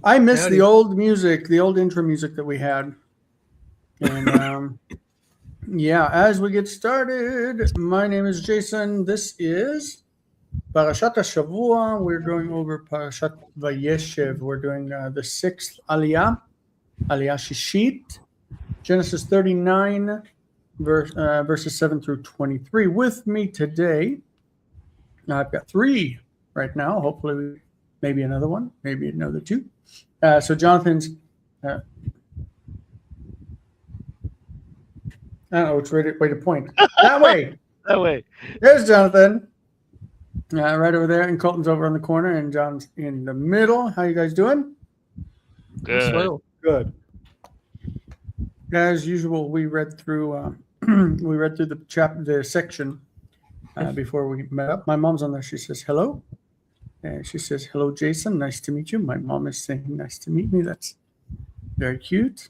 I miss the old music, the old intro music that we had. And yeah, as we get started, my name is Jason. This is Parashat HaShavua. We're going over Parashat Vayeshev. We're doing the sixth aliyah, aliyah shishit, Genesis 39, verses 7 through 23. With me today, I've got three right now. Hopefully, maybe another one, maybe another two. So Jonathan's, I don't know which way to point. That way. That way. There's Jonathan. Right over there, and Colton's over on the corner, and John's in the middle. How you guys doing? Good. Good. As usual, we read through the section before we met up. My mom's on there. She says hello. And she says, hello, Jason. Nice to meet you. My mom is saying, nice to meet me. That's very cute.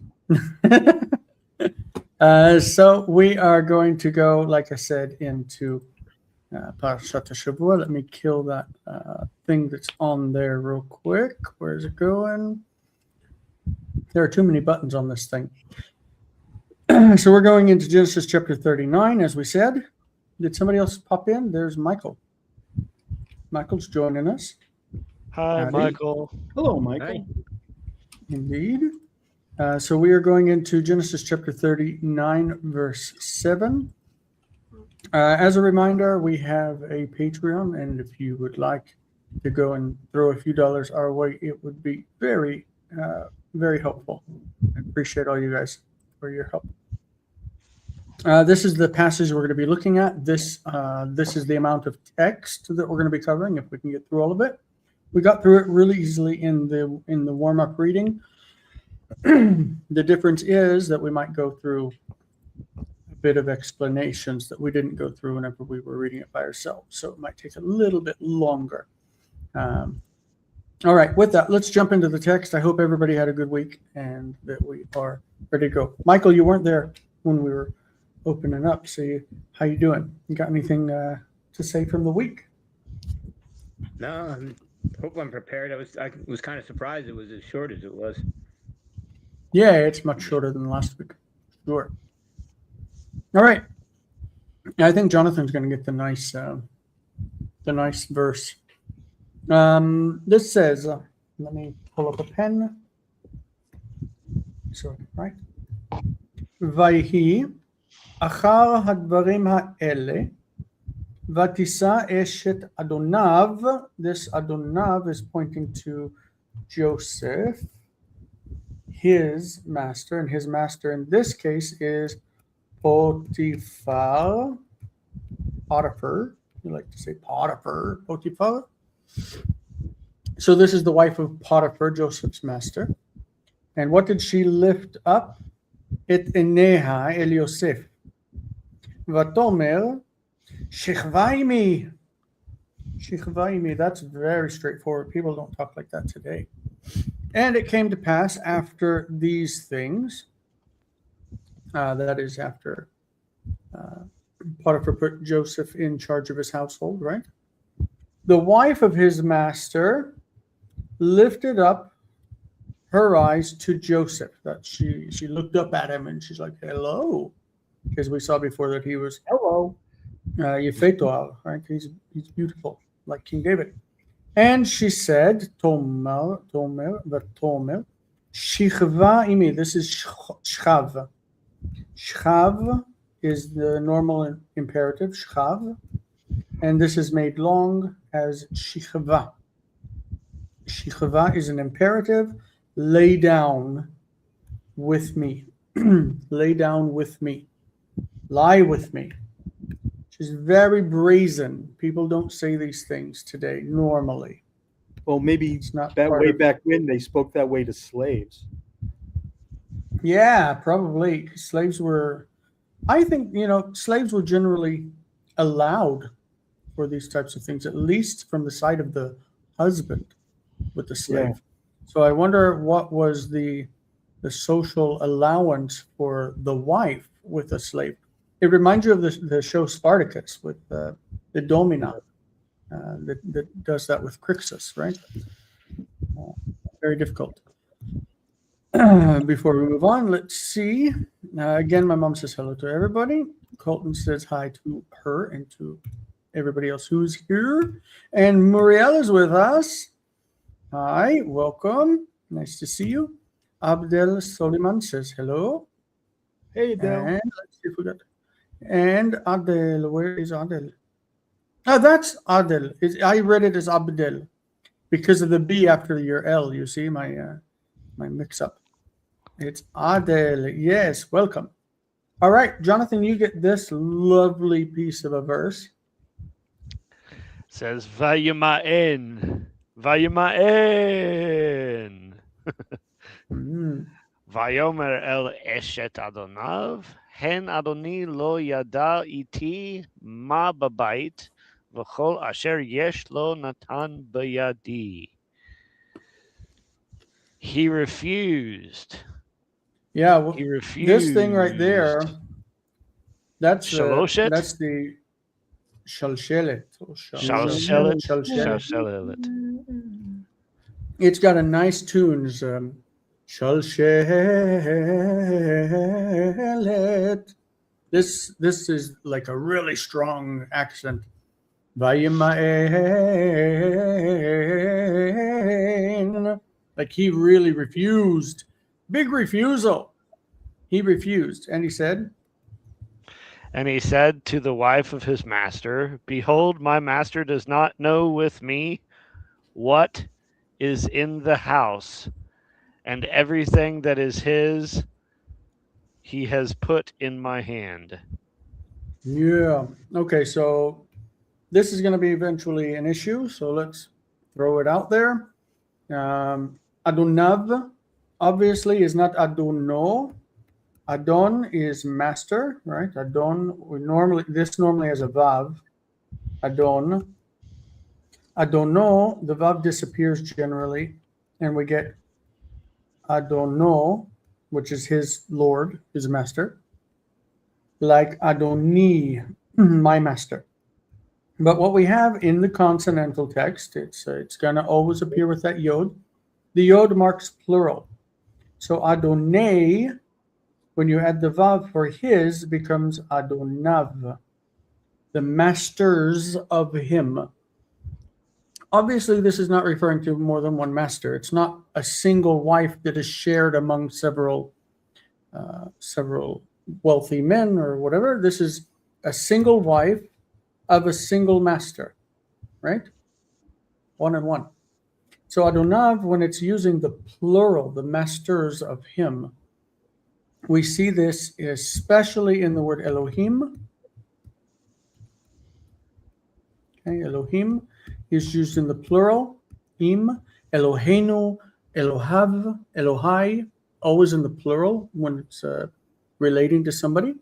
So we are going to go, like I said, into Parashat HaShavua. Let me kill that thing that's on there real quick. Where's it going? There are too many buttons on this thing. So we're going into Genesis chapter 39, as we said. Did somebody else pop in? There's Michael. Michael's joining us. Hi, Howdy. Michael. Hello, Michael. Hi. Indeed. So we are going into Genesis chapter 39, verse 7. As a reminder, we have a Patreon, and if you would like to go and throw a few dollars our way, it would be very, very helpful. I appreciate all you guys for your help. This is the passage we're going to be looking at. This is the amount of text that we're going to be covering, if we can get through all of it. We got through it really easily in the warm-up reading. The difference is that we might go through a bit of explanations that we didn't go through whenever we were reading it by ourselves. So it might take a little bit longer. All right, with that, let's jump into the text. I hope everybody had a good week and that we are ready to go. Michael, you weren't there when we were opening up. So how you doing? You got anything to say from the week? No, I hope I'm prepared. I was kind of surprised it was as short as it was. Yeah, it's much shorter than last week. Sure. All right. I think Jonathan's going to get the nice verse. This says, let me pull up a pen. So, right. Vayhi אחר הדברים האלה, ותישא אשת אדוניו. This Adonav is pointing to Joseph, his master, and his master in this case is Potiphar. Potiphar. You like to say Potiphar. Potiphar. So this is the wife of Potiphar, Joseph's master. And what did she lift up? Et eneha el Yosef. Vatomer, Shechvaimi. Shechvaimi, that's very straightforward. People don't talk like that today. And it came to pass after these things, that is after Potiphar put Joseph in charge of his household, right? The wife of his master lifted up her eyes to Joseph. That she looked up at him and she's like, hello. Because we saw before that he was hello, Yefetoah, right? He's beautiful, like King David. And she said, Tomer, Shichva imi. This is Shchav. Shchav is the normal imperative, Shchav. And this is made long as Shichva. Shichva is an imperative. Lay down with me. Lay down with me. Lie with me. Which is very brazen. People don't say these things today normally. Well, maybe It's not that part way of- back when they spoke that way to slaves. Yeah, probably. Slaves were, I think, slaves were generally allowed for these types of things, at least from the side of the husband with the slave. Yeah. So I wonder what was the social allowance for the wife with a slave. It reminds you of the show Spartacus with the Domina that does that with Crixus, right? very difficult. Before we move on, let's see. Again, my mom says hello to everybody. Colton says hi to her and to everybody else who's here. And Muriel is with us. Hi, welcome. Nice to see you. Abdel Soliman says hello. Hey, Del. And let's see if we got. And Adel, where is Adel? Oh, that's Adel. I read it as Abdel because of the B after your L. You see my mix-up. It's Adel. Yes, welcome. All right, Jonathan, you get this lovely piece of a verse. Says Vayima'en. Vayima'en. Vayomer el eshet Adonav. Hen Adoni lo yada iti ma babait. V'chol asher yesh lo natan bayadi. He refused. Yeah, well, He refused. this thing right there, that's Shaloshet? that's the shalshelet. Shalshelet. Shalshelet. Shalshelet. It's got a nice tunes. Shalshelet. This is like a really strong accent. Vayima'en. Like he really refused. Big refusal. He refused. And he said, And he said to the wife of his master, Behold, my master does not know with me what is in the house, and everything that is his he has put in my hand. yeah. Okay, so this is going to be eventually an issue. So let's throw it out there. Adonav obviously is not Adono. Adon is master, right? Adon, normally has a vav. Adon. Adono, the vav disappears generally, and we get Adono, which is his lord, his master, like Adoni, my master. But what we have in the consonantal text, it's going to always appear with that yod. The yod marks plural. So Adonai, when you add the vav for his, becomes Adonav, the masters of him. Obviously, this is not referring to more than one master. It's not a single wife that is shared among several wealthy men or whatever. This is a single wife of a single master, right? One and one. So Adonav, when it's using the plural, the masters of him, we see this especially in the word Elohim. Okay, Elohim is used in the plural. Im, Eloheinu, Elohav, Elohai, always in the plural when it's relating to somebody.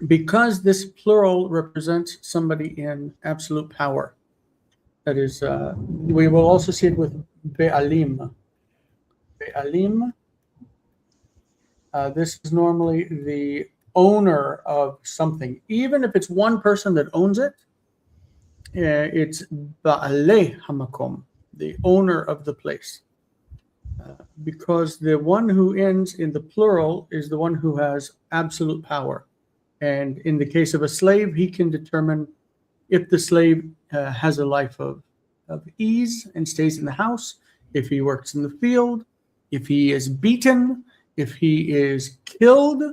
Because this plural represents somebody in absolute power. That is, we will also see it with Be'alim. Be'alim, this is normally the owner of something. Even if it's one person that owns it, it's Ba'aleh Hamakom, the owner of the place. Because the one who ends in the plural is the one who has absolute power. And in the case of a slave, he can determine if the slave has a life of ease and stays in the house, if he works in the field, if he is beaten, if he is killed.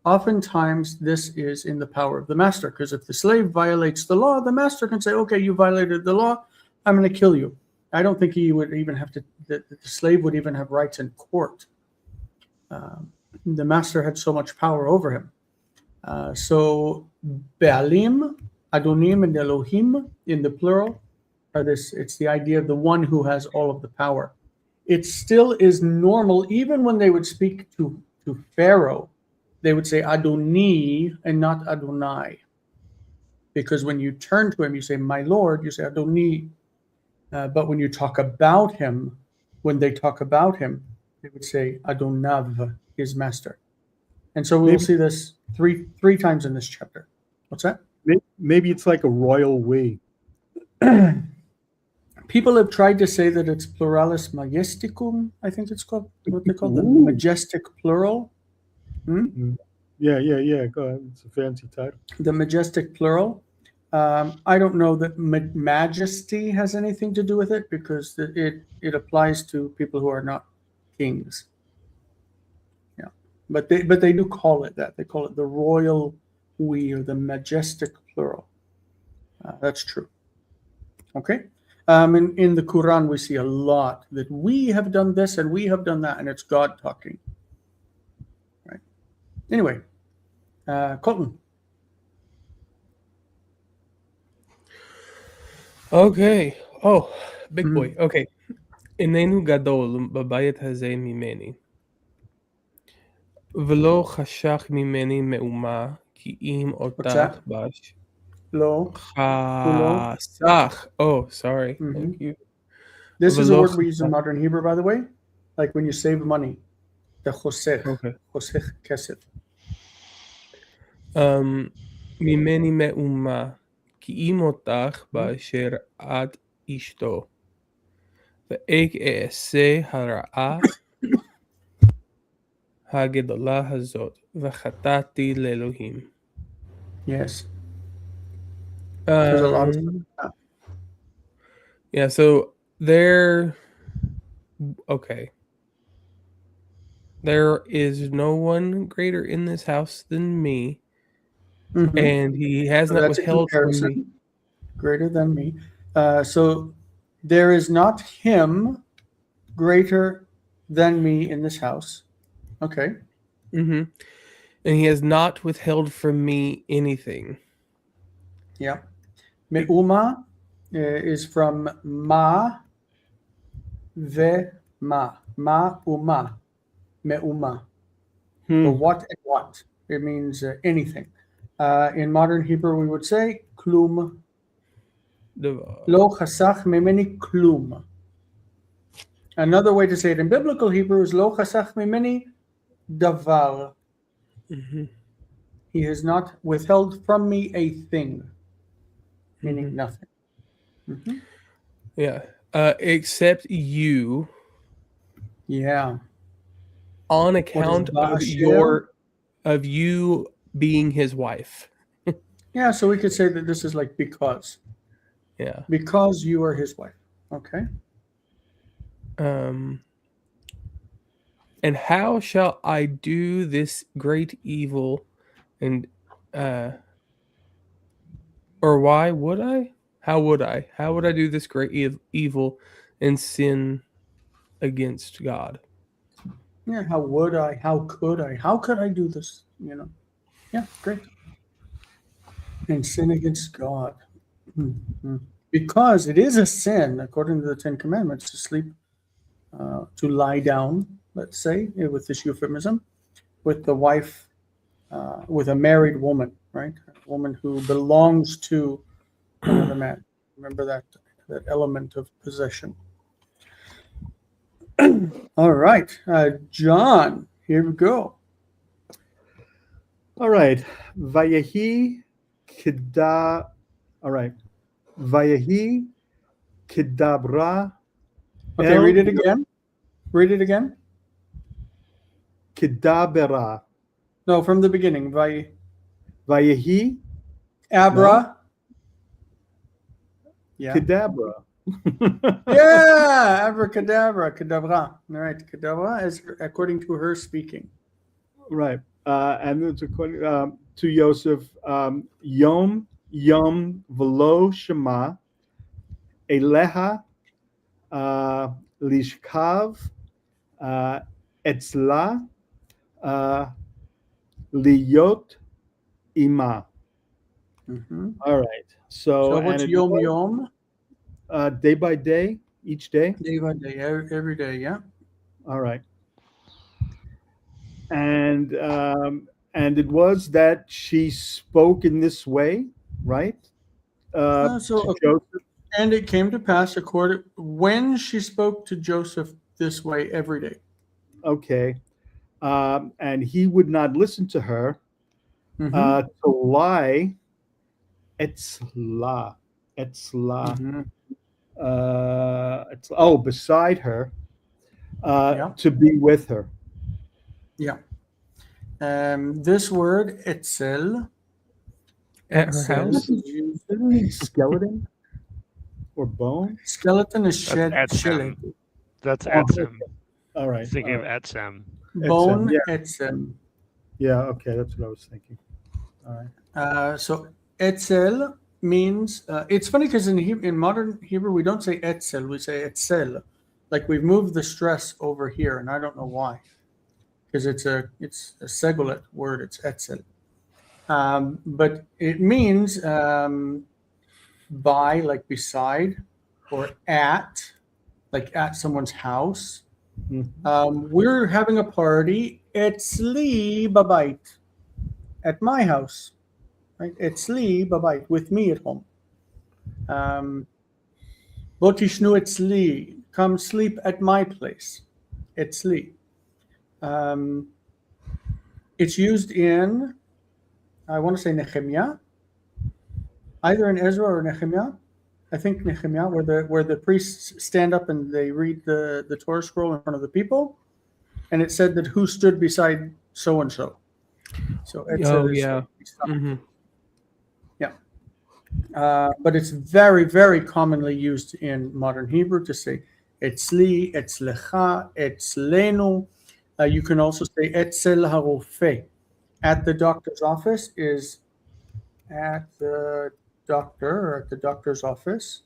Oftentimes, this is in the power of the master, because if the slave violates the law, the master can say, okay, you violated the law, I'm going to kill you. I don't think he would even have to, the slave would even have rights in court. The master had so much power over him. So Be'alim, Adonim, and Elohim in the plural are this. It's the idea of the one who has all of the power. It still is normal, even when they would speak to Pharaoh, they would say Adoni and not Adonai. Because when you turn to him, you say, my Lord, you say Adoni. But when you talk about him, when they talk about him, they would say Adonav, his master. And so we'll see this three times in this chapter. What's that? Maybe it's like a royal we. People have tried to say that it's pluralis majesticum. I think it's called what they call the Ooh. majestic plural. Yeah. Go ahead. It's a fancy title. The majestic plural. I don't know that majesty has anything to do with it because it applies to people who are not kings. Yeah, but they do call it that. They call it the royal we or the majestic plural. That's true. Okay. In the Quran, we see a lot that we have done this and we have done that, and it's God talking. Right. Anyway, Colton. Okay. Oh, big Mhm. boy. Okay. איננו גדול בבית הזה ממני. ולא חשך ממני מאומה, כי אם אותך that? בש. Lo. חסך. Oh, sorry. Mhm. Thank you. This is a Velo word we use in chasach. modern Hebrew, by the way, like when you save money. The chosech. Okay. Chosech kesef. ממני מאומה, כי אם אותך באשר את אשתו. ואיך אעשה הרעה הגדולה הזאת, וחטאתי לאלוהים. Yes. There's a lot of stuff. Yeah, so there. Okay. There is no one greater in this house than me, Mhm. and he has So not that's a withheld from me. comparison. Greater than me. So there is not him greater than me in this house. Okay. And he has not withheld from me anything. Yeah. Me'uma is from ma ve ma. Ma uma. Me'uma. So what and what. It means anything. In modern Hebrew, we would say klum. Lo chasach memeni klum. Another way to say it in biblical Hebrew is lo chasach memeni davar. He has not withheld from me a thing, meaning nothing. Yeah. Except you, Yeah. on account ba'asher? of you being his wife. Yeah, so we could say that this is like because. Yeah. Because you are his wife. Okay. And how shall I do this great evil? And or why would I? How would I? How would I do this great evil and sin against God? Yeah, how would I? How could I? How could I do this? You know? Yeah, great. And sin against God. Because it is a sin, according to the Ten Commandments, to sleep, to lie down, let's say, with this euphemism, with the wife, with a married woman, right? A woman who belongs to another man. Remember that element of possession. All right, John, here we go. All right. Vayehi kida. All right. Vayehi kidabra. Okay, read it again. Read it again. Kidabera. No, from the beginning. Vayehi. Abra. Yeah. Kedabra. Yeah, abracadabra, cadabra. All right, cadabra is according to her speaking. Right. And it's according to Yosef, Yom Velo Shema, Eleha, Lishkav, Etzla, Liyot Ima. All right. So what's and yom yom? Day by day, each day. Day by day, every day, yeah. All right. And it was that she spoke in this way, right? Okay. Joseph. And it came to pass when she spoke to Joseph this way every day. Okay. And he would not listen to her to lie. Etzla. beside her, Yeah. to be with her. Yeah. This word etzel. At her etzel house? is used- Doesn't it mean skeleton or bone? Skeleton is That's sheleg. Etzem. That's Oh, Etzem. All right. Thinking all of right. Etzem. Bone yeah. etzem. Yeah. Okay, that's what I was thinking. All right. So etzel means it's funny because in modern Hebrew we don't say etzel, we say etzel, like we've moved the stress over here, and I don't know why, because it's a segulet word. It's etzel, but it means by, like beside, or at, like at someone's house. We're having a party. Etzli babait, at my house. Right? Etzli babait, with me at home. Bo tishnu etzli, come sleep at my place. Etzli. It's used in, I want to say Nehemiah, either in Ezra or Nehemiah. I think Nehemiah, where the priests stand up and they read the Torah scroll in front of the people, and it said that who stood beside so and so. So Oh, yeah. Mm-hmm. But it's very, very commonly used in modern Hebrew to say etzli, etzlecha, etzlenu. You can also say etzel harofeh. At the doctor's office is at the doctor, or at the doctor's office.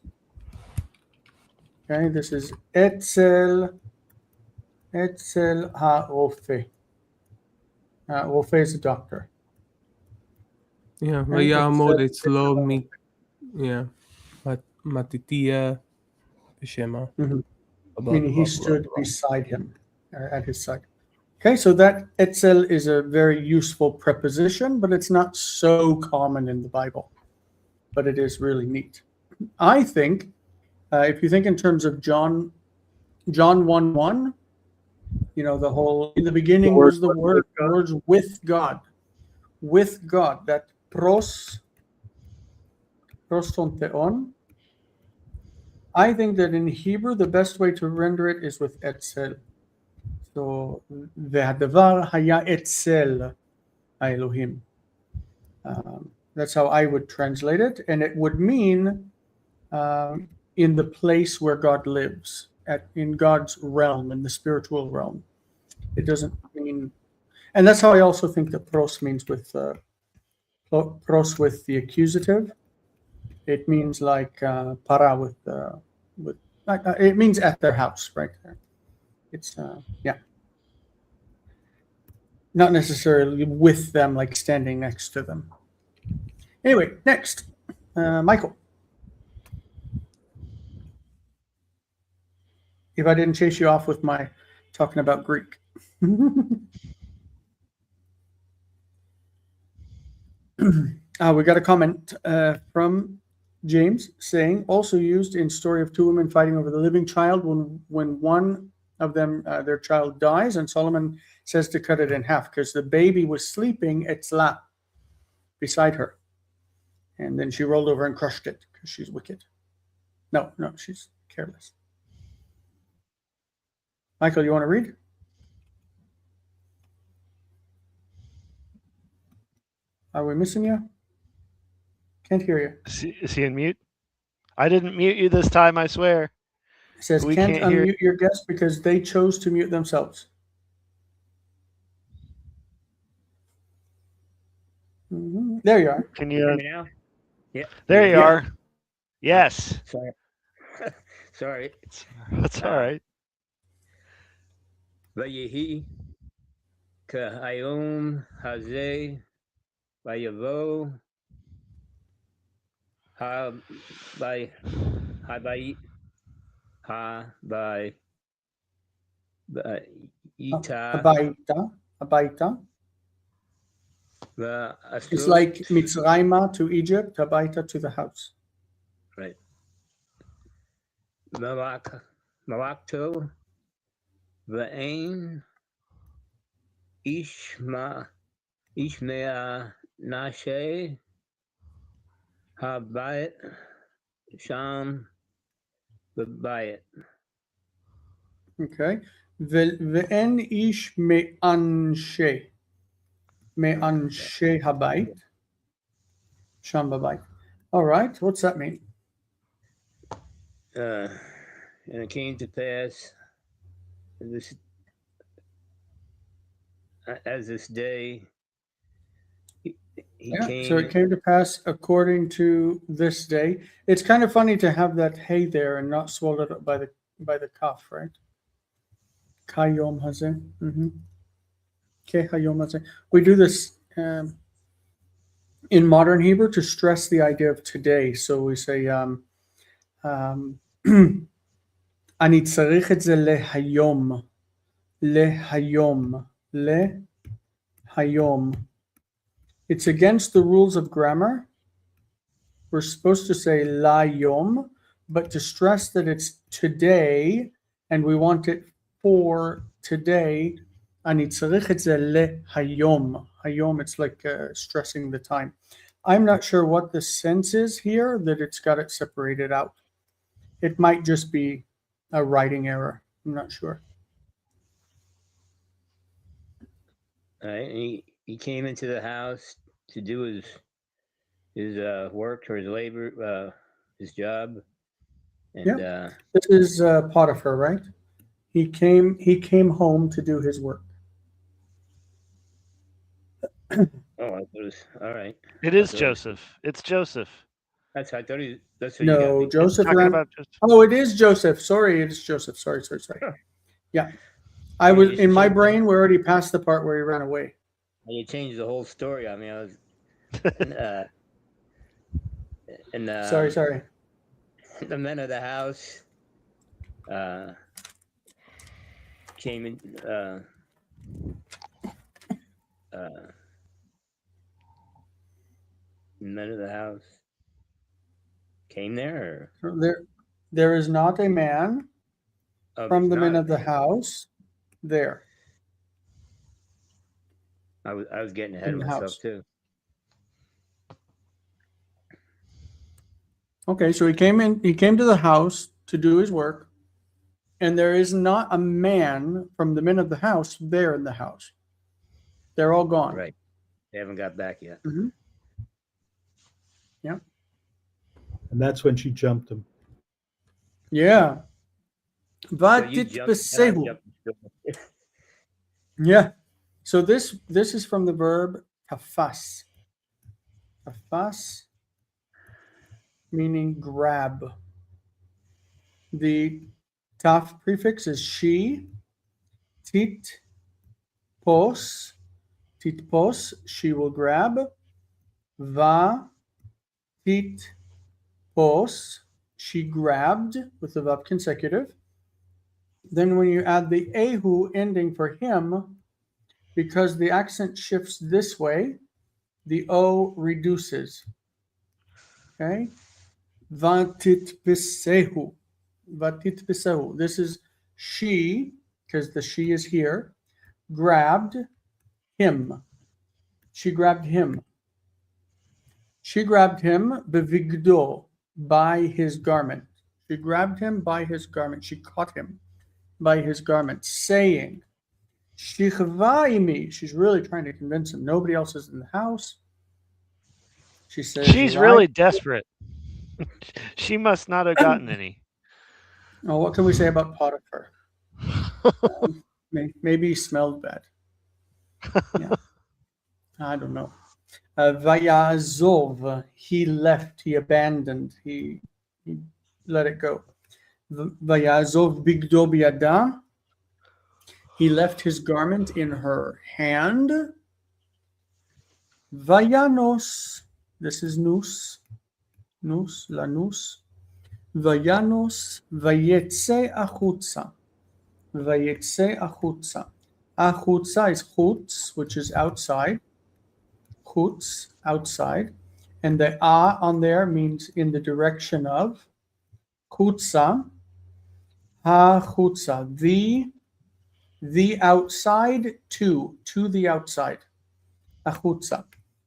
Okay, this is etzel harofeh. Rofeh is a doctor. Yeah, Okay, ויעמוד it's, אצלו yeah, מתתיה בשמה. Mhm. Blah, Meaning blah, he blah, stood blah. beside him, or at his side. Okay, so that etzel is a very useful preposition, but it's not so common in the Bible. But it is really neat. I think, if you think in terms of John 1:1, the whole, in the beginning was the Word, words with God. With God. That proston theon. I think that in Hebrew, the best way to render it is with etzel. So, והדבר היה אצל האלוהים. That's how I would translate it, and it would mean in the place where God lives, in God's realm, in the spiritual realm. It doesn't mean, and that's how I also think that pros means with pros with the accusative. It means like para with it means at their house, right there. It's not necessarily with them, like standing next to them. Anyway, next, Michael. If I didn't chase you off with my talking about Greek. We got a comment from James saying, also used in story of two women fighting over the living child when one of them, their child dies, and Solomon says to cut it in half because the baby was sleeping etzla, beside her. And then she rolled over and crushed it because she's wicked. No, she's careless. Michael, you want to read? Are we missing you? Can't hear you. Is he in mute? I didn't mute you this time, I swear. It says We can't can't hear- unmute your guest because they chose to mute themselves. There you are. Can Hear you? me now? Yeah. There you Yeah. are. Yes. Sorry. Sorry. That's all right. ויהי כהיום הזה ויבוא Habaita. It's like Mitzrayma to Egypt, Habaita to the house. Right. Malakto Va'ain Ishmea Nashe Habayit Sham but by it. Okay. ואין איש מאנשי הבית. שם בבית. All right. What's that mean? And it came to pass this as this day he came. So it came to pass according to this day. It's kind of funny to have that hey there and not swallowed up by the kaf, right? Kayom hazeh. Ke hayom hazeh. We do this in modern Hebrew to stress the idea of today. So we say, אני צריך את זה להיום. להיום. It's against the rules of grammar. We're supposed to say layom, but to stress that it's today and we want it for today, אני צריך את זה להיום. Hayom, it's like stressing the time. I'm not sure what the sense is here that it's got it separated out. It might just be a writing error. I'm not sure. He came into the house to do his work or his labor, his job, and This is Potiphar, right? He came home to do his work. oh, I thought it was all right. It is So- Joseph. It's Joseph. That's I thought he. That's what you got No, me. Joseph Talking ran. about Joseph. Oh, it is Joseph. Sorry, it is Joseph. Sorry. Yeah, I was in my brain. We're already past the part where he ran away. You changed the whole story on me. I was. And Sorry. the men of the house came in. Men of the house came there. There is not a man Or, from the it's men not- of the house there. I was getting ahead in of the myself house. too. Okay, so he came to the house to do his work, and there is not a man from the men of the house there in the house. They're all gone. Right. They haven't got back yet. And that's when she jumped him. Yeah. So you Vatit jumped, and I besehu. jumped. Yeah. So this is from the verb tafas. Tafas meaning grab. The taf prefix is she. Tit pos. She will grab. Va tit pos. She grabbed with the verb consecutive. Then when you add the ehu ending for him, because the accent shifts this way, the O reduces. Okay? Vatitpisehu. Vatitpisehu. This is she, because the she is here, grabbed him. She grabbed him. She grabbed him bevigdo, by his garment. She grabbed him by his garment. She caught him by his garment, saying, Shichva imi. She's really trying to convince him. Nobody else is in the house. She says, She's really desperate. She must not have gotten any. Oh, what can we say about Potiphar? Maybe he smelled bad. Yeah. I don't know. Vayazov, he left, he abandoned, he let it go. Vayazov bigdo biyada, he left his garment in her hand. Vayanos, this is nous, lanus. Vayanos, vayetse achutza. Vayetse achutza. Achutza is chutz, which is outside. Chutz, outside. And the a on there means in the direction of. Chutza, ha-chutza, the outside to the outside. Achutza.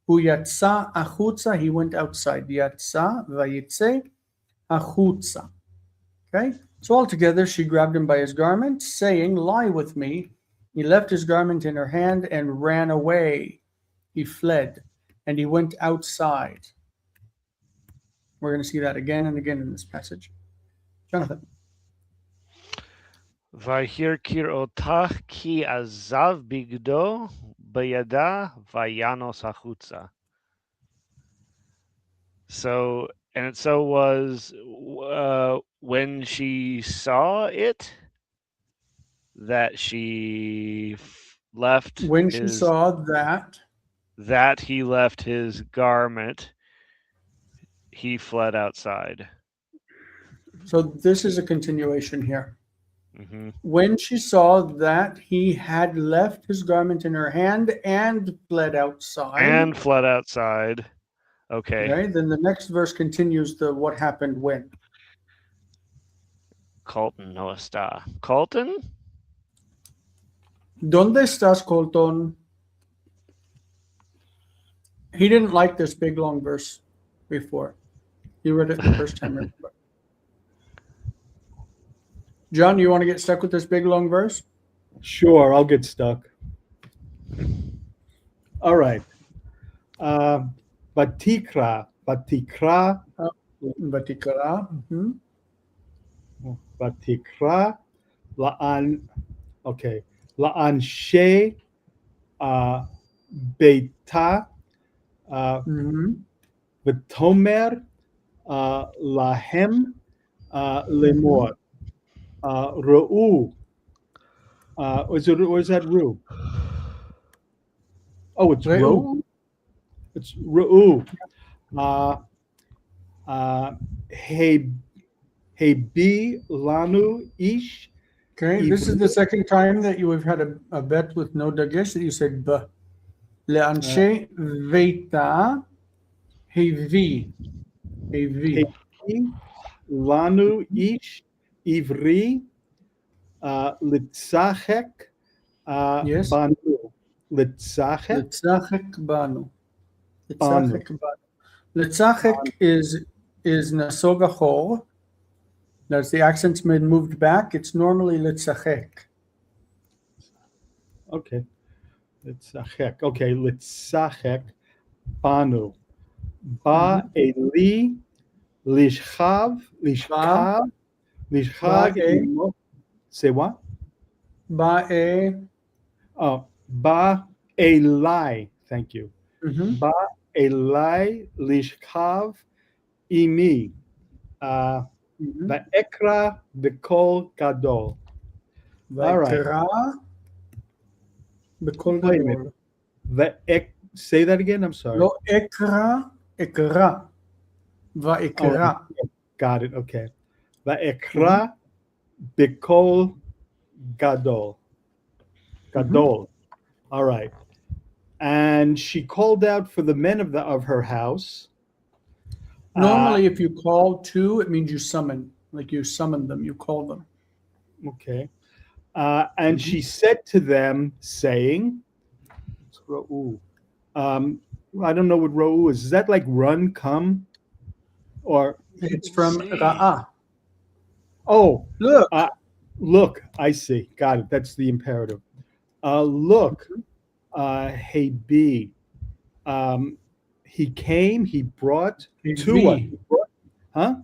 Hu yatsa achutza, he went outside. Yatsa, vayitze, achutza. Okay, so altogether she grabbed him by his garment, saying, "Lie with me." He left his garment in her hand and ran away. He fled, and he went outside. We're going to see that again and again in this passage. Jonathan. וירקיר אותך כי עזב בגדו בידה וינוס החוצה. So, and so was when she saw it that she left When she his, saw that he left his garment, he fled outside. so this is a continuation here. Mhm. When she saw that he had left his garment in her hand and fled outside. And fled outside. Okay. Okay, then the next verse continues the what happened when. Colton no está. Colton? ¿Dónde estás, Colton? He didn't like this big long verse before. He read it the first time. Remember. John, you want to get stuck with this big long verse? Sure, I'll get stuck. All right. Batikra. Vatikra. Batikra. La'an. Okay. La'anshe beita. V'tomer lahem lemor. Ru'u. Or is that Ru? Oh, it's Ru. It's Ru'u. Hebi lanu ish. Okay, this is the second time that you have had a bet with no dagesh that you said b. Le'anshe veita hevi. Hevi. Lanu ish ivri litzachek Yes. banu. Litzachek. Litzachek banu. Litzachek banu. Litzachek is nasoga chor. That's the accent's been moved back. It's normally litzachek. Okay. Litzachek. Okay. Litzachek banu. Ba eli lishchav. Say what? Ba-e. Ba elai. Thank you. Ba elai lishkav imi. Va'ekra b'kol gadol. All right. B'kol Wait a minute. Say that again. I'm sorry. No, ekra. Va'ekra. Got it. Okay. Va'ekra b'kol gadol. Gadol. All right. And she called out for the men of her house. Normally, if you call two, it means you summon. Like you summon them, you call them. Okay. And she said to them, saying, Ro'u. I don't know what Ro'u is. Is that like run, come? Or it's from Ra'ah. Oh, Look. Look, I see. Got it. That's the imperative. Look, hey B. He came, he brought to us. Huh?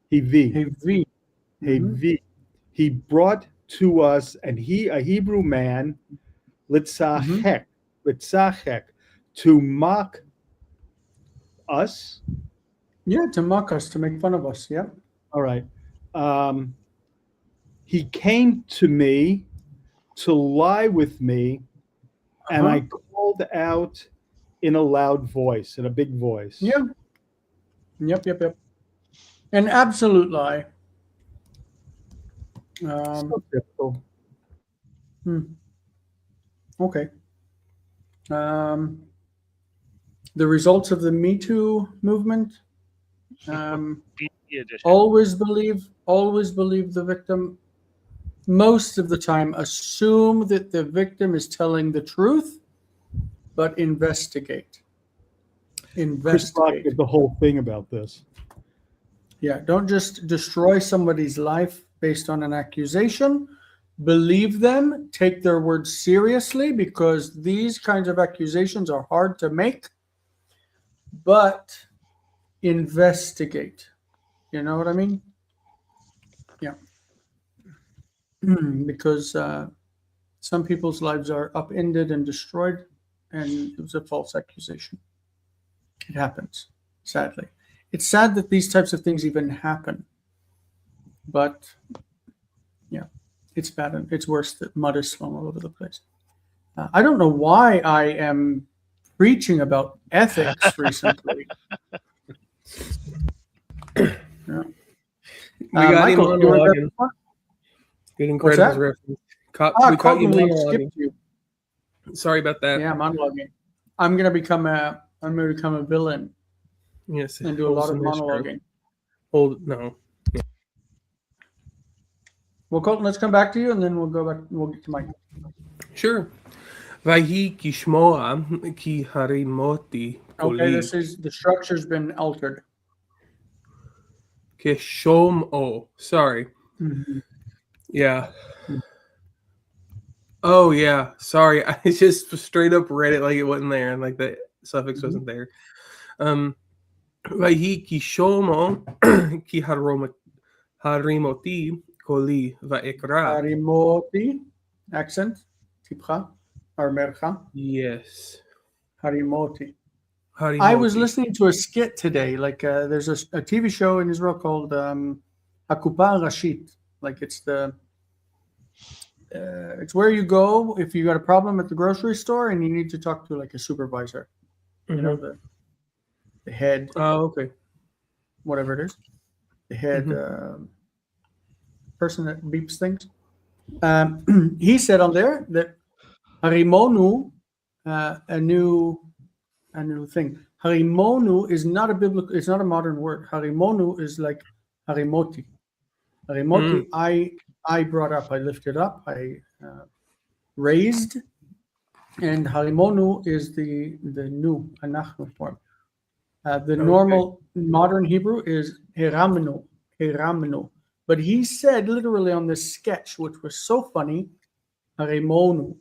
He V. He brought to us, and a Hebrew man, litzachek, to mock us. Yeah, to mock us, to make fun of us. Yeah. All right. He came to me to lie with me, and I called out in a loud voice, in a big voice. Yeah. Yep. An absolute lie. So typical. Okay. The results of the Me Too movement. Always believe the victim. Most of the time, assume that the victim is telling the truth, but investigate. Chris Rock did the whole thing about this. Yeah, don't just destroy somebody's life based on an accusation. Believe them, take their words seriously, because these kinds of accusations are hard to make, but investigate. You know what I mean? Yeah. Because some people's lives are upended and destroyed, and it was a false accusation. It happens, sadly. It's sad that these types of things even happen, but yeah, it's bad and it's worse that mud is thrown all over the place. I don't know why I am preaching about ethics recently. Yeah. We got him Michael, you were there monologuing. before? Good What's Incredibles that? reference. We caught you Colton, we monologuing. skipped you. Sorry about that. Yeah, monologuing. I'm gonna become a villain Yes. and do a lot of monologuing. No. Well, Colton, let's come back to you, and then we'll go back. We'll get to Mike. Sure. Vahi kishmoa ki harimoti Okay, this is the structure's been altered. Keshomo. Sorry. Mhm. Yeah. Oh yeah. Sorry. I just straight up read it like it wasn't there, and like the suffix wasn't there. Vahi kishomo ki harimoti koli vaekra. Harimoti, accent, tipcha, or mercha. Yes. Harimoti. Harimoti. I was listening to a skit today. Like there's a TV show in Israel called Hakupa Rashit. Like it's it's where you go if you got a problem at the grocery store and you need to talk to like a supervisor. You know, the head, Oh, okay. whatever it is, the head person that beeps things. He said on there that harimonu, a new thing. Harimonu is not a biblical. It's not a modern word. Harimonu is like harimoti. Harimoti, I brought up. I lifted up. I raised, and harimonu is the new anachnu form. The normal modern Hebrew is hiramenu, hiramenu. But he said literally on this sketch, which was so funny, harimonu,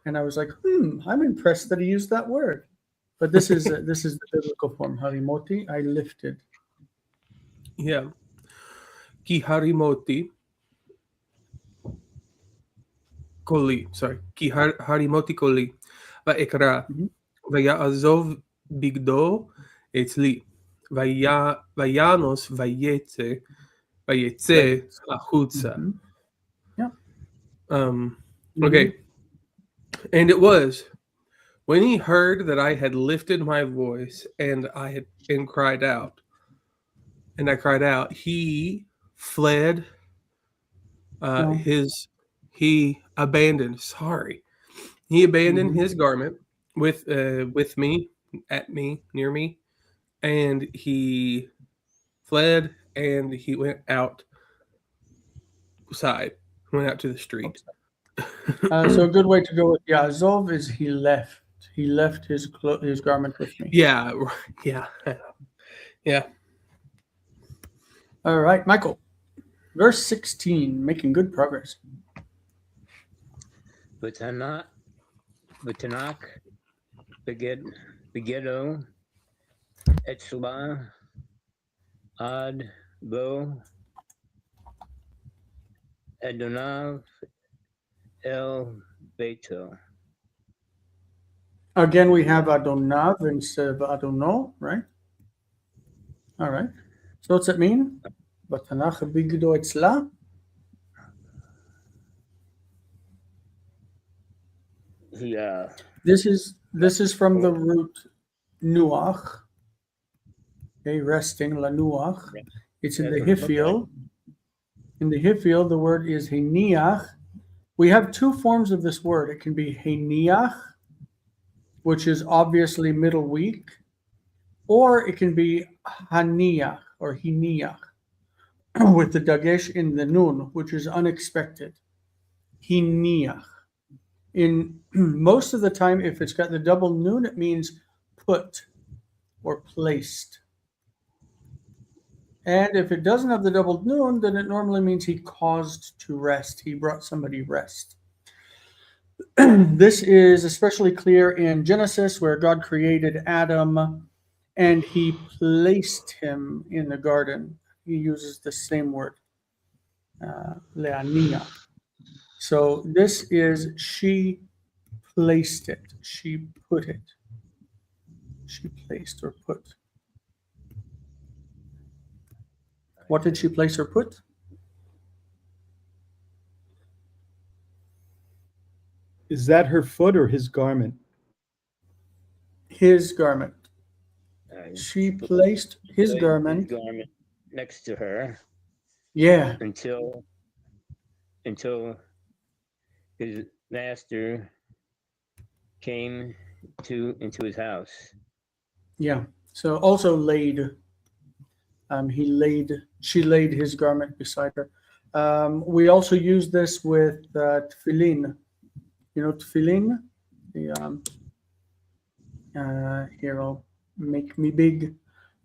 and I was like, I'm impressed that he used that word. But this is the biblical form, harimoti. I lifted. Yeah. Ki harimoti koli. Sorry. Ki harimoti koli. Vaekra. Vayazov bigdo etzli. Vayanos vayetze achutza. Yeah. Okay. And it was when he heard that I had lifted my voice and I cried out, he fled. He abandoned his garment with me, at me, near me, and he fled and he went out to the street. So a good way to go with Yazov is he left. He left his garment with me. Yeah. All right, Michael. Verse 16, making good progress. V'tanach begedo etzla ad bo Adonav el beito. Again, we have Adonav instead of Adono, right? All right. So what's it mean? V'tanach begedo etzla. Yeah. This is from the root nuach. Okay, resting, lanuach. It's in the Hifil. In the Hifil, the word is heniach. We have two forms of this word. It can be heniach, which is obviously middle week, or it can be haniach or hiniach, with the dagesh in the nun, which is unexpected. Hiniach. In most of the time, if it's got the double nun, it means put or placed. And if it doesn't have the double noon, then it normally means he caused to rest. He brought somebody rest. This is especially clear in Genesis, where God created Adam and he placed him in the garden. He uses the same word, leania. So this is she placed it. She put it. She placed or put. What did she place or put? Is that her foot or his garment? His garment. She Put placed his his garment. garment next to her Yeah. until his master came into his house. Yeah. So also laid. She laid his garment beside her. We also use this with tefillin. You know tefillin? Here, I'll make me big.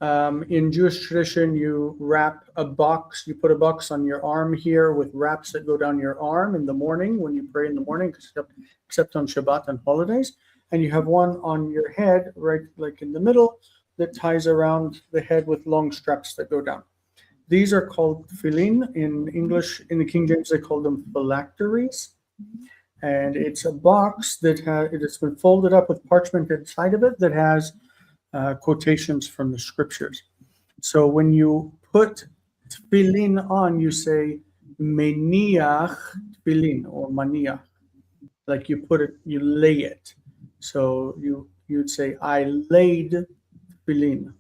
In Jewish tradition, you wrap a box, you put a box on your arm here with wraps that go down your arm in the morning when you pray in the morning, except on Shabbat and holidays. And you have one on your head, right, like in the middle, that ties around the head with long straps that go down. These are called tefillin. In English, in the King James, they call them phylacteries. And it's a box that it's been folded up with parchment inside of it that has quotations from the scriptures. So when you put tefillin on, you say meniach tefillin or maniach, like you put it, you lay it. So you'd say I laid tefillin,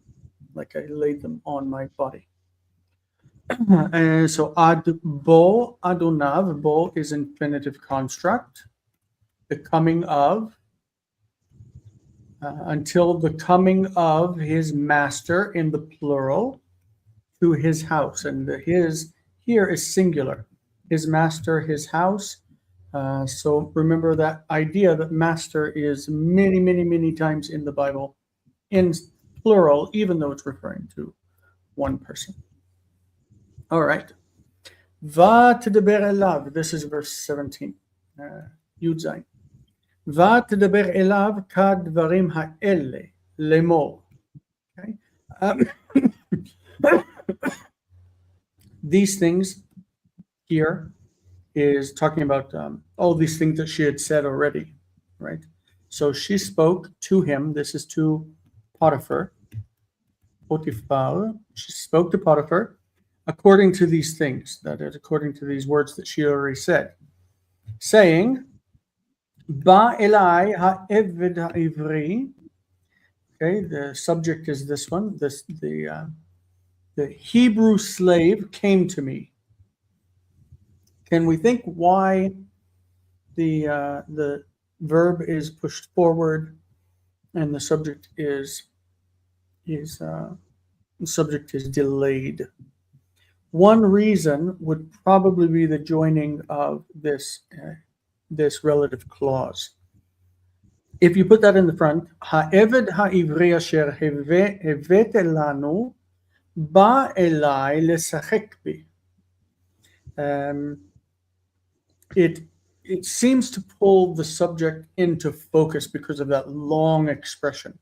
like I laid them on my body. And so ad bo adonav, bo is infinitive construct, the coming of, until the coming of his master in the plural to his house. And the his here is singular. His master, his house. So remember that idea that master is many, many, many times in the Bible in plural, even though it's referring to one person. All right. ותדבר אליו, this is verse 17, י"ז. ותדבר אליו כדברים האלה לאמור. Okay. These things here is talking about all these things that she had said already, right? So she spoke to him. This is to Potiphar. Potiphar. She spoke to Potiphar according to these things, that is, according to these words that she already said, saying, Ba elai ha'eved ha'ivri. Okay, the subject is this one. The Hebrew slave came to me. Can we think why the verb is pushed forward and the subject is delayed? One reason would probably be the joining of this relative clause. If you put that in the front, ha'eved ha'ivri asher hevet elanu ba elai lesachek bi. It seems to pull the subject into focus because of that long expression.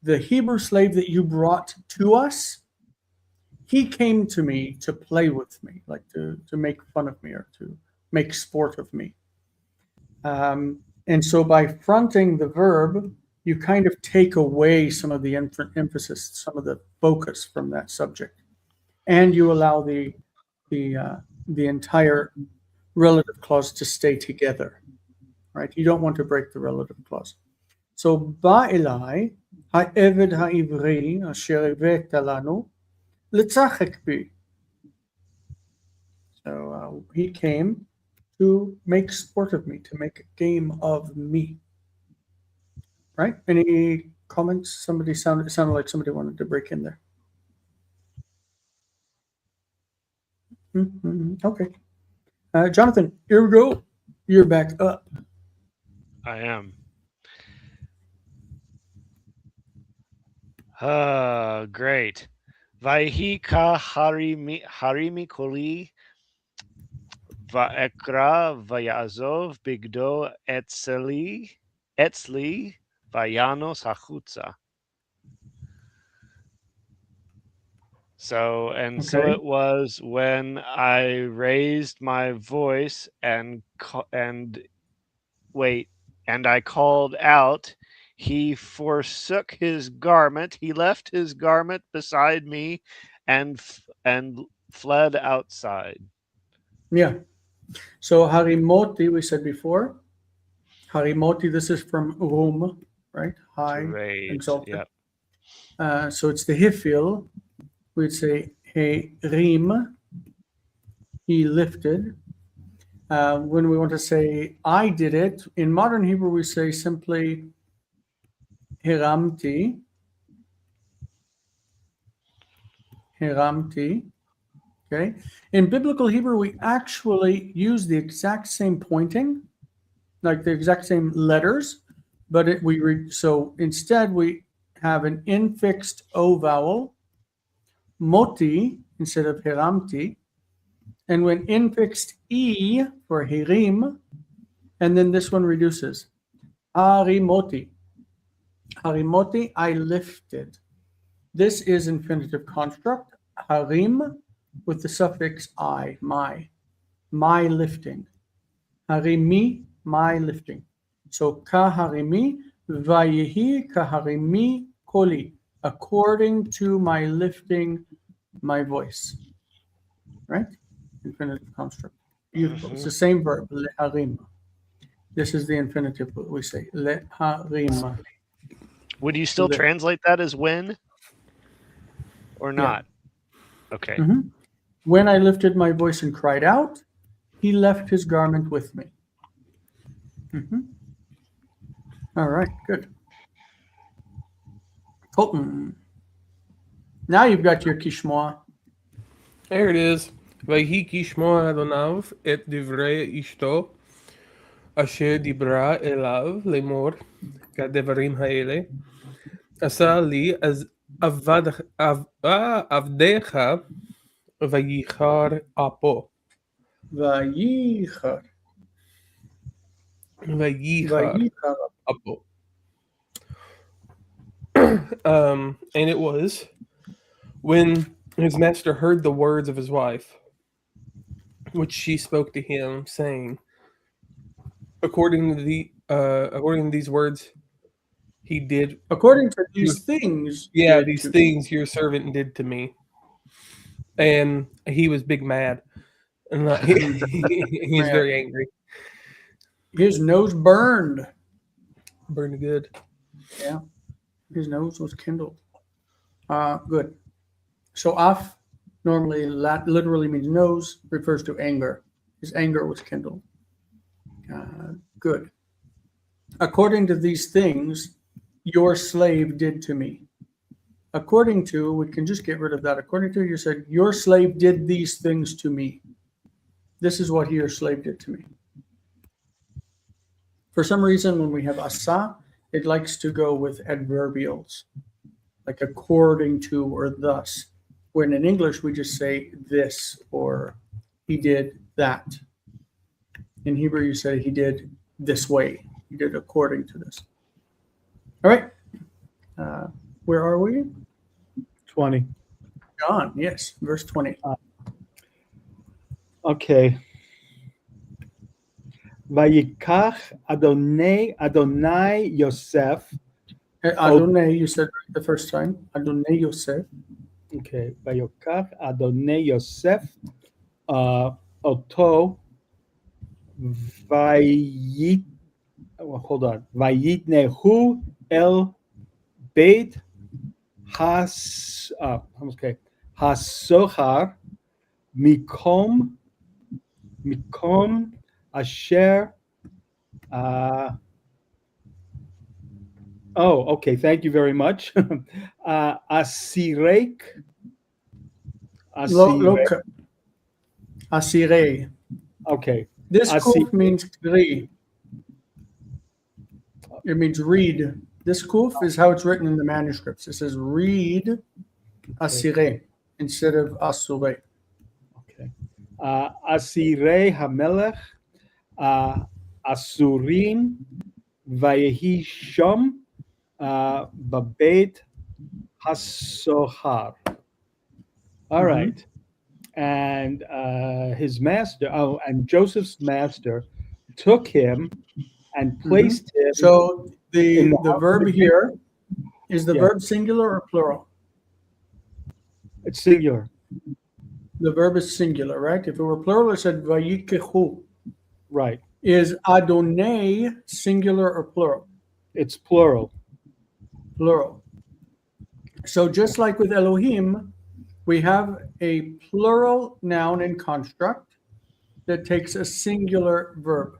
The Hebrew slave that you brought to us, he came to me to play with me, like to make fun of me or to make sport of me. And so by fronting the verb, you kind of take away some of the emphasis, some of the focus from that subject, and you allow the entire relative clause to stay together, right? You don't want to break the relative clause. So ba elai ha'eved ha'ivri asher hevet lanu letzachek bi. So he came to make sport of me, to make a game of me. Right? Any comments? It sounded like somebody wanted to break in there. Okay. Jonathan, here we go. You're back up. I am. Great. Vayhi ka harimi koli va'ekra vayazov bigdo etzli vayanos hachutza. So Okay. it was when I raised my voice and I called out. He forsook his garment. He left his garment beside me, and fled outside. Yeah. So harimoti, we said before. Harimoti, this is from rum, right? High, To raise, exalted. yep. So it's the hifil. We'd say herim, he lifted. When we want to say I did it, in modern Hebrew we say simply hiramti. Hiramti. Okay. In biblical Hebrew, we actually use the exact same pointing, like the exact same letters, but so instead we have an infixed O vowel, moti instead of hiramti, and when infixed E for hirim, and then this one reduces. Harimoti. Harimoti, I lifted. This is infinitive construct. Harim with the suffix I, my lifting. Harimi, my lifting. So kaharimi, vayehi kaharimi koli, according to my lifting my voice. Right? Infinitive construct. Beautiful. It's the same verb, leharim. This is the infinitive we say, leharim. Would you still translate that as when? Or not? Yeah. Okay. Mm-hmm. When I lifted my voice and cried out, he left his garment with me. Mm-hmm. All right, good. Colton, now you've got your kishmoa. There it is. ויהי כשמוע אדוניו את דברי אשתו אשר דיברה אליו לאמור כדברים האלה עשה לי אז עבדיך וייחר אפו. Vayichar. וייחר אפו. And it was when his master heard the words of his wife, which she spoke to him, saying, according to these words, he did. According to these things. Yeah, these things your servant did to me. And he was big mad. And he was very angry. His nose burned. Burned good. Yeah. His nose was kindled. Good. So af normally literally means nose, refers to anger. His anger was kindled. Good. According to these things, your slave did to me. According to, we can just get rid of that. According to, you said, your slave did these things to me. This is what your slave did to me. For some reason, when we have asa, it likes to go with adverbials, like according to or thus. When in English, we just say this or he did that. In Hebrew, you say he did this way. He did according to this. All right. Where are we? 20. John, yes, verse 20. Okay. Vayikach Adonai Yosef. Adonai, you said the first time. Adonai Yosef. Okay. Vayikach Adonai Yosef. Oto. Hold on. Vayitnehu el Beit Hasohar Mikom Asher. Okay. Thank you very much. Asirek. Asirei. Okay. This kuf means kri. It means read. This kuf is how it's written in the manuscripts. It says read asirei. instead of asure. Okay. Asirei Hamelech, Asurim, Vayehi Shom, Babet Hasohar. All Mhm. right. And his master, and Joseph's master took him and placed him. So In the the house verb of the king? here is the Yeah. verb singular or plural? It's singular. The verb is singular, right? If it were plural, it said vayikehu. Right. Is Adonai singular or plural? It's plural. Plural. So just like with Elohim, we have a plural noun and construct that takes a singular verb.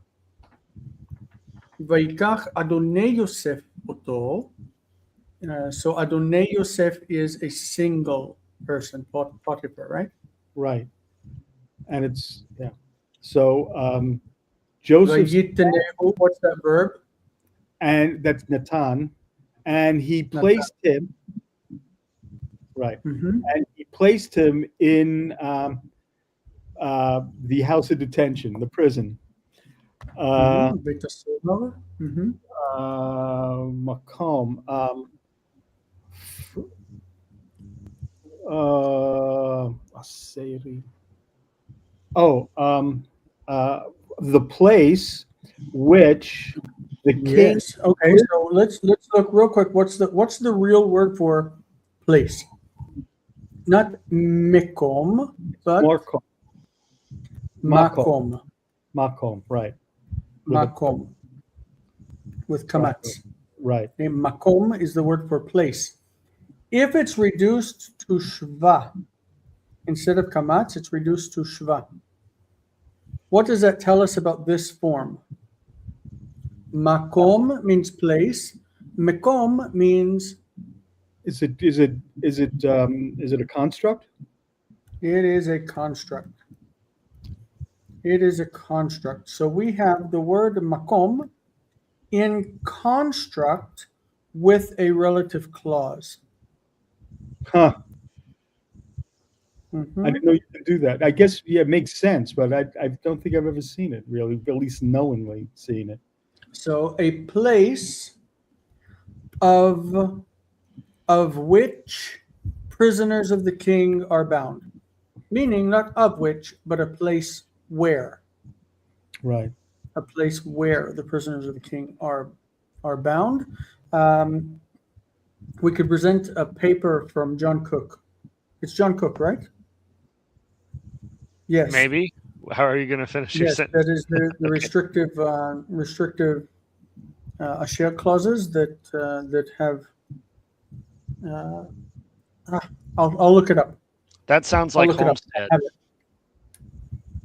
Vayikach Adonai Yosef oto. So Adonai Yosef is a single person, Potiphar, right? Right. And it's, yeah. So Joseph, Vayitenehu, what's that verb? and that's Natan, and he placed him, right. Mhm. And he placed him in the house of detention, the prison. Beit HaSohar. Mhm. Makom. Aseri. Oh, the place which the king. Yes. Okay. So let's look real quick. What's the real word for place? Not mekom, but Makom. makom. Makom, right. Makom. With kamatz. Right. Okay, makom is the word for place. If it's reduced to shva instead of kamatz, it's reduced to shva. What does that tell us about this form? Makom means place. Mekom means Is it a construct? it is a construct. It is a construct. So we have the word makom in construct with a relative clause. Huh. Mhm. I didn't know you could do that. I guess, yeah, it makes sense, but I don't think I've ever seen it really, at least knowingly seen it. So a place of which prisoners of the king are bound, meaning not of which, but a place where. Right. A place where the prisoners of the king are bound. We could present a paper from John Cook. It's John Cook, right? Yes. Maybe. How are you going to finish your Yes, sentence? that is the restrictive asher clauses that have. I'll look it up. That sounds I'll like look it up. Homestead.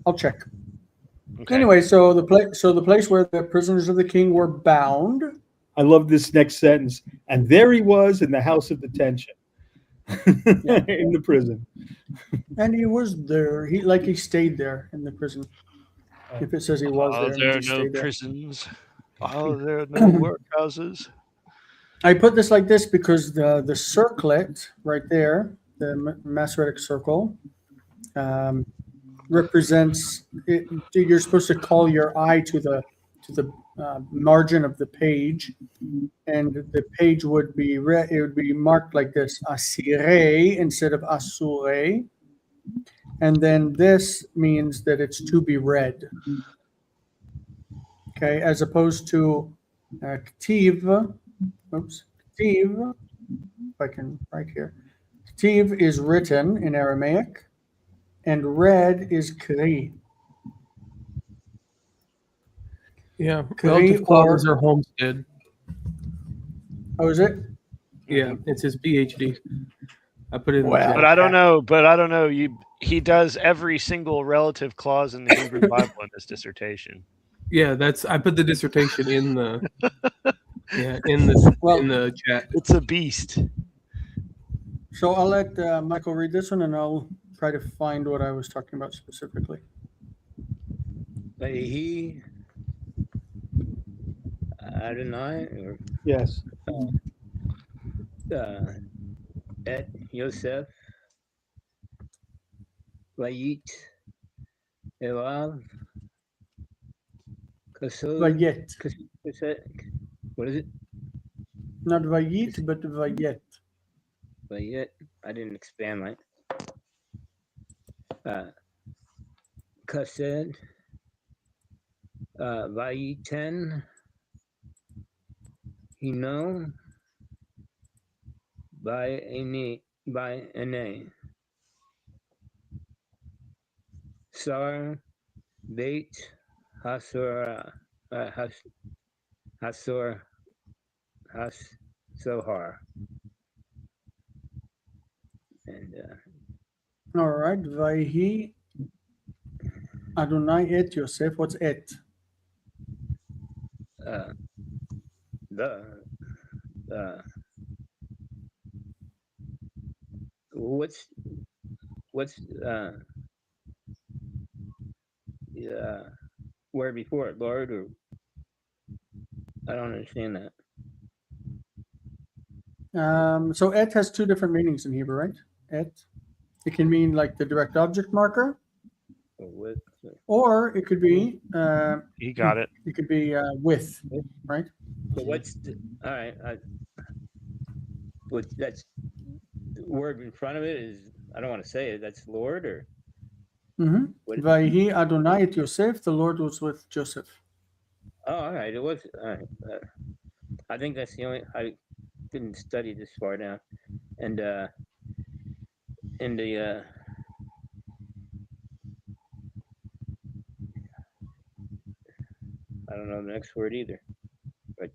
I'll check. Okay. Anyway, so the place where the prisoners of the king were bound. I love this next sentence. And there he was in the house of detention. In the prison. And he was there. He stayed there in the prison. If it says he was Oh, there, there are and he no stayed there. prisons. Oh, there are no workhouses. I put this like this because the circlet right there, the Masoretic circle, represents. You're supposed to call your eye to the margin of the page, and the page would be it would be marked like this: asire instead of asure, and then this means that it's to be read. Okay, as opposed to ktiv. Oops, ktiv. If I can write here, ktiv is written in Aramaic, and read is kri. Yeah, Kri relative clauses are Homestead. Oh, is it? Yeah, it's his PhD. I put it in the Wow. chat. But I don't know. He does every single relative clause in the Hebrew Bible in his dissertation. Yeah, I put the dissertation in the in the chat. It's a beast. So I'll let Michael read this one, and I'll try to find what I was talking about specifically. He Adonai or Yes. Et Yosef Vayit Elav Kasod. Vayet. What is it? Not Vayit, but Vayet. Vayet. I didn't expand my. Kased. Vayiten. Hino. By Ene. Sar. Beit. Hasor. Hasor. Sohar. And All right. Vayhi Adonai et Yosef. What's et? what's where before it, Lord, or I don't understand that. So et has two different meanings in Hebrew, right? Et. It can mean like the direct object marker, or it could be He got it. it could be with, right? So what's all right? That's the word in front of it is, I don't want to say it. That's Lord, or what? Vayhi Adonai et Yosef. The Lord was with Joseph. Oh, all right. It was. All right. I think that's the only. I didn't study this far down, and in the I don't know the next word either, but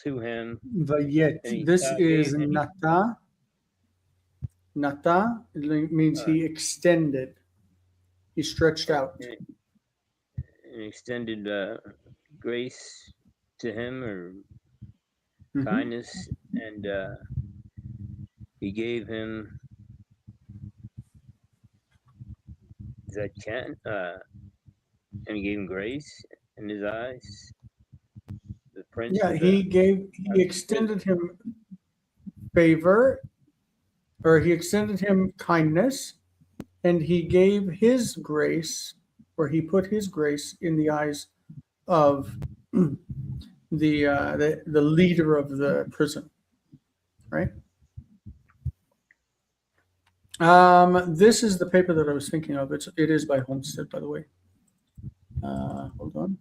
to him. Vayet. And he, This is and he- nata. Nata means he extended. He stretched out. and extended grace to him, or Mhm. kindness, and he gave him and he gave him grace in his eyes. The prince. Yeah, of he extended him favor, or he extended him kindness, and he gave his grace, or he put his grace in the eyes of the leader of the prison, right? This is the paper that I was thinking of. It is by Homestead, by the way. Hold on,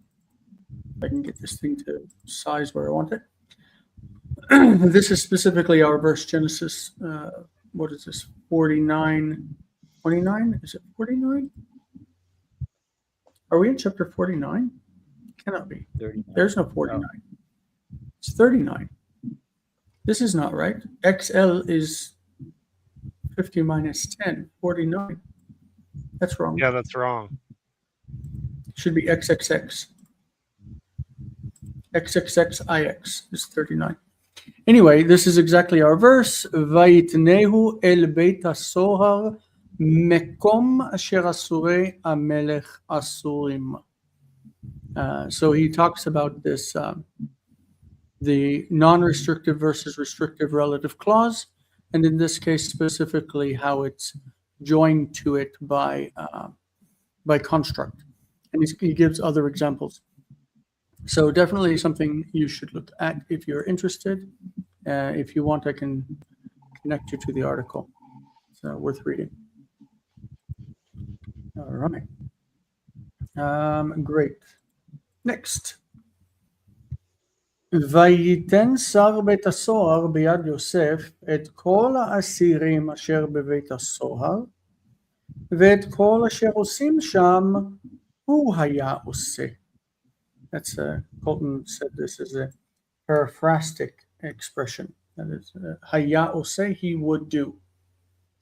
if I can get this thing to size where I want it. This is specifically our verse, Genesis. What is this? 49, 29? Is it 49? Are we in chapter 49? Cannot be. 39. There's no 49. It's 39. This is not right. XL is 50 minus 10, 49. That's wrong. Yeah, that's wrong. Should be XXX. XXXIX is 39. Anyway, this is exactly our verse. Vayitnehu el beit hasohar mekom asher asurei amelech asurim. So he talks about this, the non-restrictive versus restrictive relative clause, and in this case specifically how it's joined to it by construct. And he gives other examples. So definitely something you should look at if you're interested. If you want, I can connect you to the article. It's worth reading. All right. Great. Next. ויתן שר בית הסוהר ביד יוסף את כל האסירים אשר בבית הסוהר, ואת כל אשר עושים שם הוא היה עושה. That's Colton said this is a paraphrastic expression. That is, היה עושה, he would do.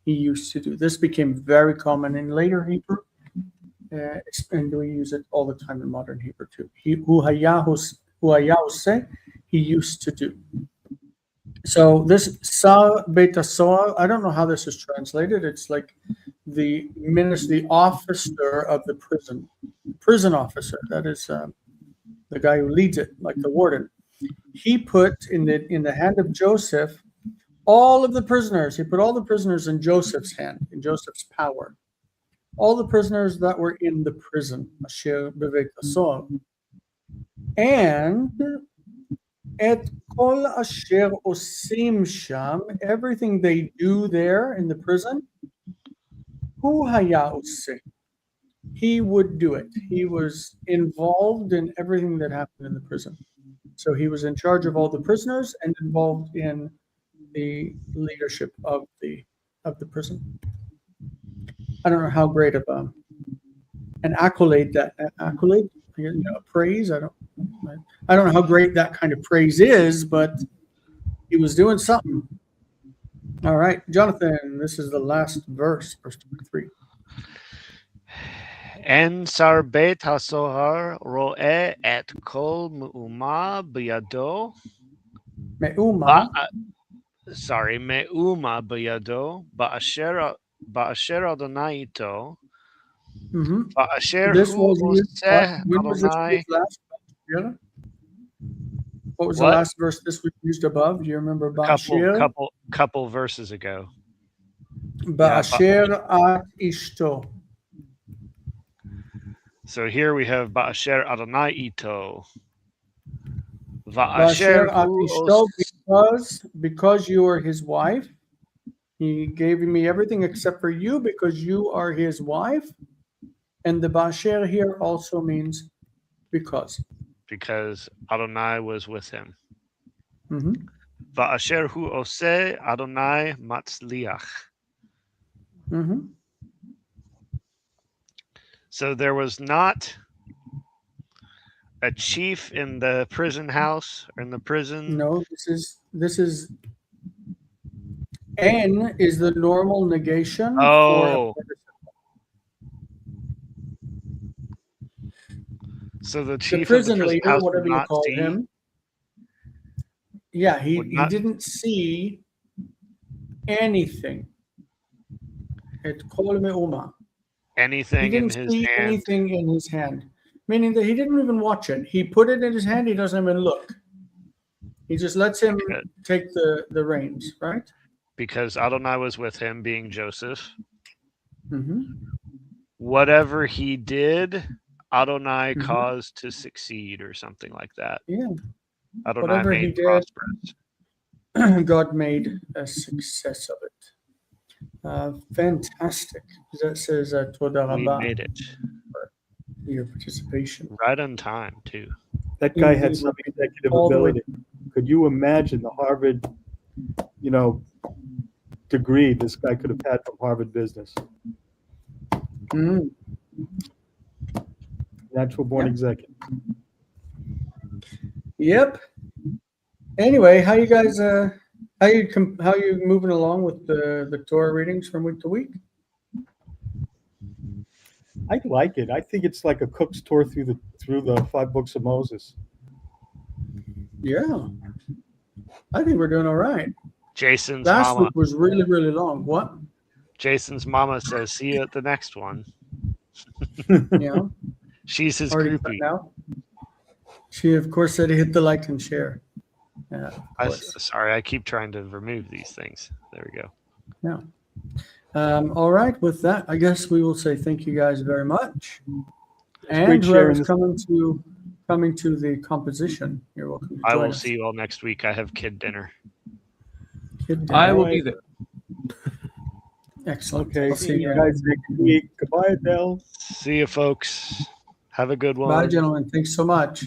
He used to do. This became very common in later Hebrew, and we use it all the time in modern Hebrew too. הוא היה עושה, he used to do. So this Sar Beit HaSohar, I don't know how this is translated. It's like the officer of the prison officer. That is the guy who leads it, like the warden. He put in the hand of Joseph all of the prisoners. He put all the prisoners in Joseph's hand, in Joseph's power. all the prisoners that were in the prison, asher bebeit asor, and et kol asher osim sham, everything they do there in the prison, hu haya oseh. He would do it. He was involved in everything that happened in the prison. So he was in charge of all the prisoners and involved in the leadership of the prison. I don't know how great of an accolade praise. I don't know how great that kind of praise is, but he was doing something. All right, Jonathan, this is the last verse 23. En sar beit hasohar ro'eh et kol me'uma b'yado. Me'uma. Me'uma b'yado ba'asher Adonai ito. Mhm. Ba'asher This hu was used. oseh When was this Adonai. used last? Together? What was the What? last verse this was used above? Do you remember? Ba'asher Couple verses ago. Ba'asher at ishto. So here we have Ba'asher Adonai ito. Ba'asher Va'asher at hu ishto, because you are his wife. He gave me everything except for you because you are his wife. And the Ba'asher here also means because. because Adonai was with him. Mhm. Va'asher hu oseh Adonai matzliach. Mhm. So there was not a chief in the prison house or in the prison. No, this is N is the normal negation for a Oh, so the the chief of the prison prison leader, house would whatever you not call see. him. Yeah, he Would not- didn't see anything. It kol me'uma. He anything in didn't his see hand. anything in his hand, meaning that he didn't even watch it. He put it in his hand. He doesn't even look. He just lets him take the reins, right? Because Adonai was with him, being Joseph. Mm-hmm. Whatever he did, Adonai Mhm. caused to succeed or something like that. Yeah, Adonai whatever he made did, prosperous. God made a success of it. Fantastic. That says Toda We Rabah made it for your participation. right on time too. That guy had Indeed, some we did executive all the way- ability. Could you imagine the Harvard, degree this guy could have had from Harvard Business? Mm. Natural born Yeah. executive. Yep. Anyway, how you guys? How you moving along with the Torah readings from week to week? I like it. I think it's like a cook's tour through the 5 books of Moses. Yeah, I think we're doing all right. Jason's Last mama. week was really, really long. What? Jason's mama says, "See you at the next one." Yeah, She's his already groupie. now. She, of course, said hit the like and share. Yeah, of course. Sorry, I keep trying to remove these things. There we go. Yeah. All right. With that, I guess we will say thank you guys very much. And great sharing whoever's this. coming to the composition, you're welcome to I join will us. see you all next week. I have kid dinner. Kid I dinner. will be there. Excellent. Okay, I'll see you guys next week. Goodbye, Adele. See you, folks. Have a good one. Bye, gentlemen. Thanks so much.